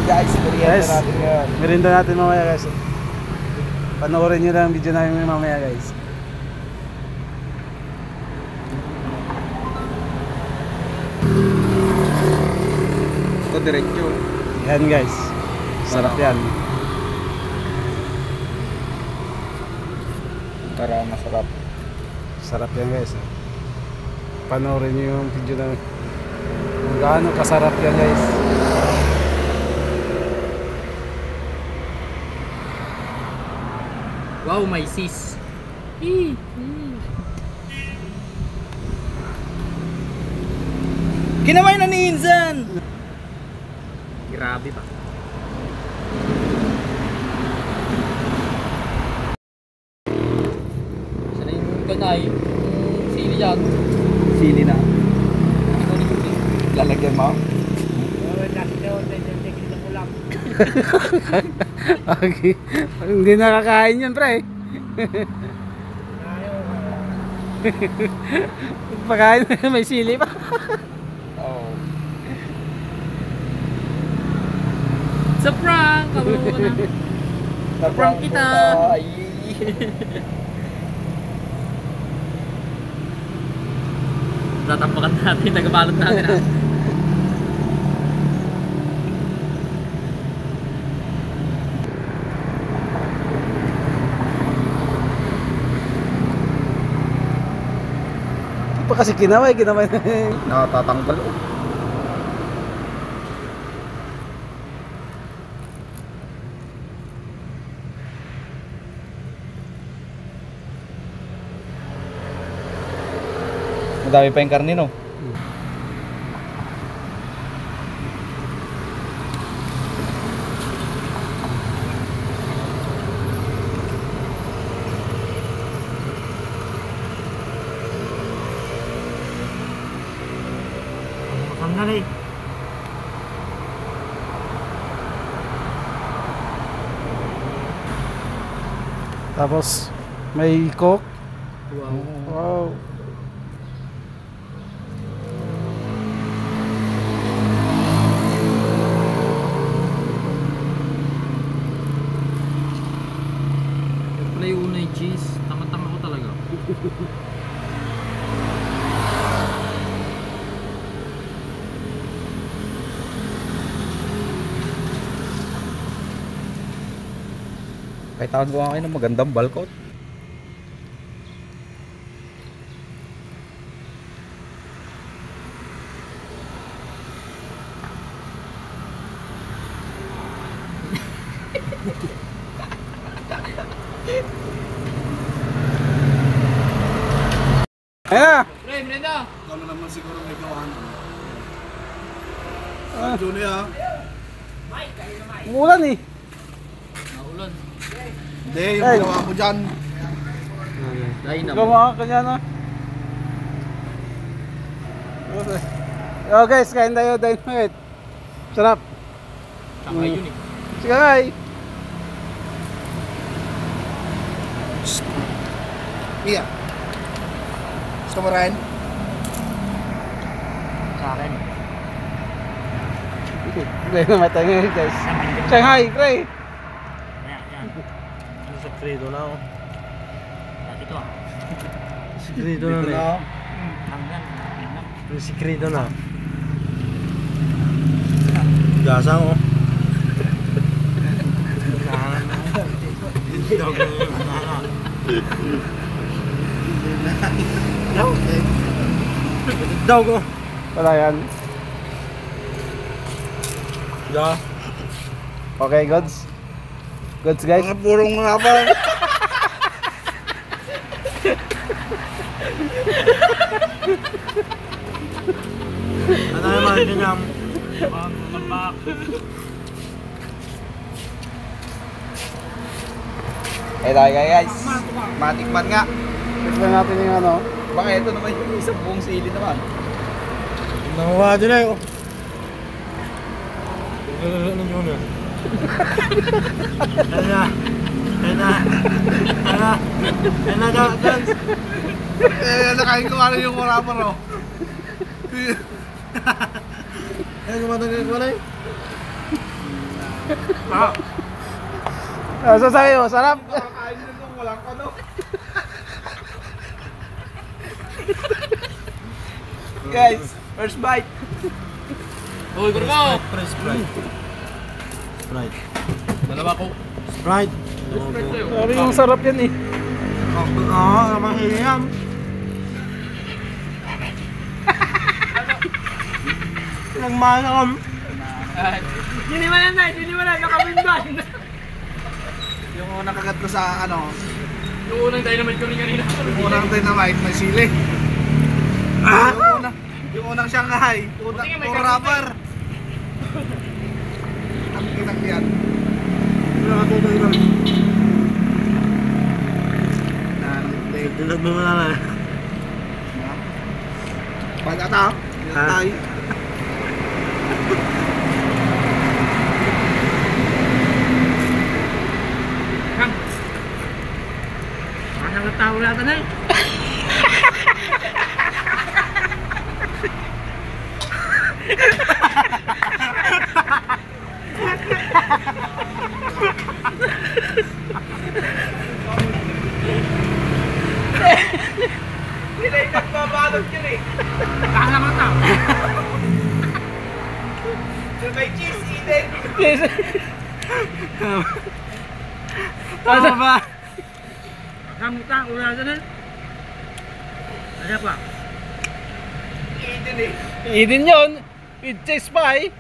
guys, merienda natin ngayon. Merienda natin mamaya guys. Panoorin nyo lang ang video namin mamaya guys. Ito diretso. Yan guys. Sarap yan. Parang masarap. Sarap yan guys. Panoorin nyo yung video namin. Kung gaano kasarap yan guys. Wow, may sis. Kinamay na ni Insan! Grabe ba? Saan na yung kanay? Yung sili yan. Sili na. Ikaw ni Kupi. Lalagyan mo? Okay. Hindi nakakain yan pre. Pagkain may sili pa. Oo. Sa prank! Kamu mo na. Prank kita. Tatampakan natin, tagabalot natin ha. Pa kasi kinamay Nakatatanggal oh. Madami pa yung karne no? Sandali. Tapos may coke. Wow. Wow. Pala yung unay cheese. Tama-tama ko talaga. Kahit tawag ko nga kayo ng magandang balkot. Ayan na. Pre, Brenda! Ikaw na naman siguro may gawahan. Juni ha? Umulan eh. Naulan. Hindi, yung Hey. ginawa mo dyan. Dahil na. Gawa ka kanya na. Oh guys, kain tayo dynamite. Sarap. Saka yun eh. Sige ngay. Iya. Gusto mo rin? Sa akin. Dynamite tayo ngayon guys. Shanghai, pre. Yan. Sa Credo na ako. Dati to ah. Si Credo na Dito eh. Hanggang. Si Credo na. Gasa ko. Daw ko. Wala yan. Yeah. Okay, goods. Goods guys. Mga purong nga pa. Ano naman kanyang Pag-pack. Eh tayo guys. Matikman nga. Tignan natin yung ano. Baka ito naman yung isang buong sili naman. Nanguha din eh. Ano yun eh? Ano guys? Nakain ko ano yung wrapper oh. Ano gumatagay ko na eh? Asa sa'yo? Sarap? Kakain na nung walang ano. Guys, first bite. Uy, Burko! Sprite. Dalawa ko. Sprite. Sabi yung sarap yan eh. Oo, mahihiyam. Nagmanam. Diniwanan na, nakabindan. Yung unang kagat ko sa ano, Yung unang dynamite ko rin kanina. yung unang dynamite, may sili. Yung unang Shanghai, puro rubber. Ang kinang yan. Dilag mo na lang. Pagkata, tayo. Parang nagtawa natin eh. Sila yung nagbabalot yun eh. Kala mo ito. May cheese eating. Ano ba? Kamuta, ulan natin eh. Ano pa? Eating eh. Idin yun. With cheese pie.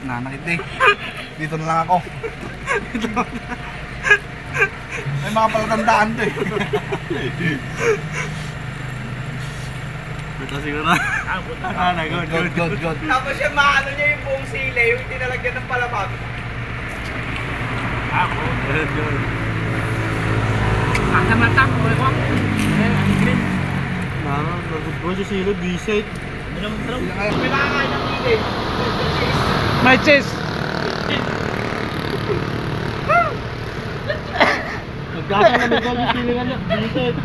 Nanakit eh. Dito na lang ako. May mga palatandaan to eh. Ito siguro. Good. Tapos siya maano niya yung buong sila, yung tinalagyan ng palamag. Kasamata, ulan ko. Green. Mama, nagugbo si Silo, B-side. May nakakain ng eating. May cheese. Nagkasa na may gold si Silo nga niya, B-side.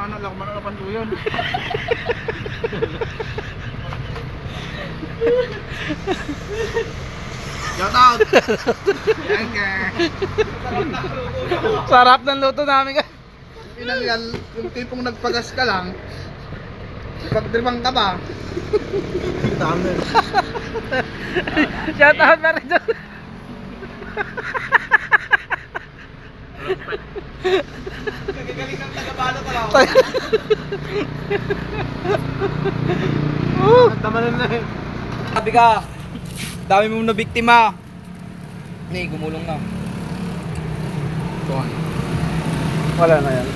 Ano lang, manalapan ko yun. Shout out! Yan ka! Sarap ng luto namin. Pinangyan, yung tipong nagpagas ka lang, pagdribang ka ba? Dami. Shout out pa rin doon. Nagagaling ng tagabalo ka lang. Tamanan na eh. Sabi ka, dami mong nabiktima. Ni, gumulong na. Wala na yan.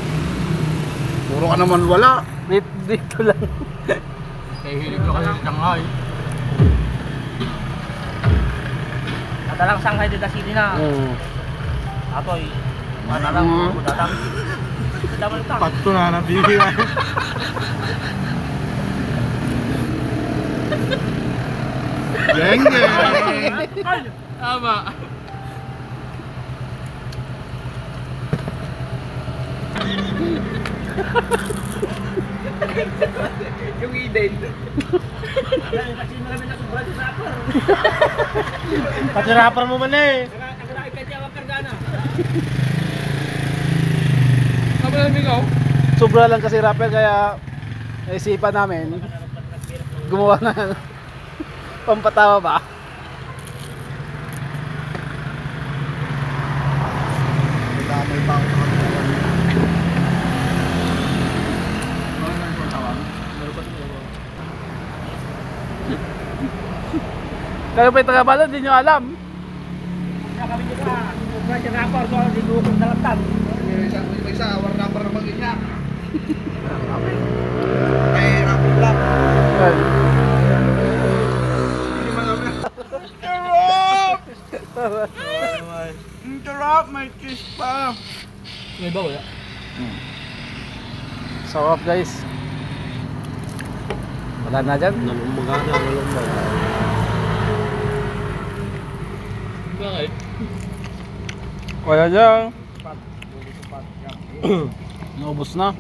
Puro ka naman wala. Dito lang. Hilig ko kasi Shanghai. Nadalang Shanghai dito sili na. Atoy. Manalang ko dadang. Damal ta. Pato na nabibigay. Geng geng! Tama. Yung eating. Pati rapper mo man eh. Sobra lang kasi rapper kaya naisipan namin gumawa na pampatawa ba? Damay pa ako. Kayo pa yung tagabalo, hindi nyo alam. Kami dito na. Kung si rapper ko, hindi ko dalatan. May isa, war-rapper naman niya. May rapper lang. Hindi man namin. Interrupt! May kiss pa! May ba wala? Sarap guys. Wala na dyan. Nalumbaga na, nalumbaga. Bakit? Wala dyan. Naubos na.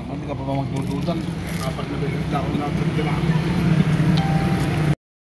Hindi ka pa ba magdududan? Apat na bigla ako na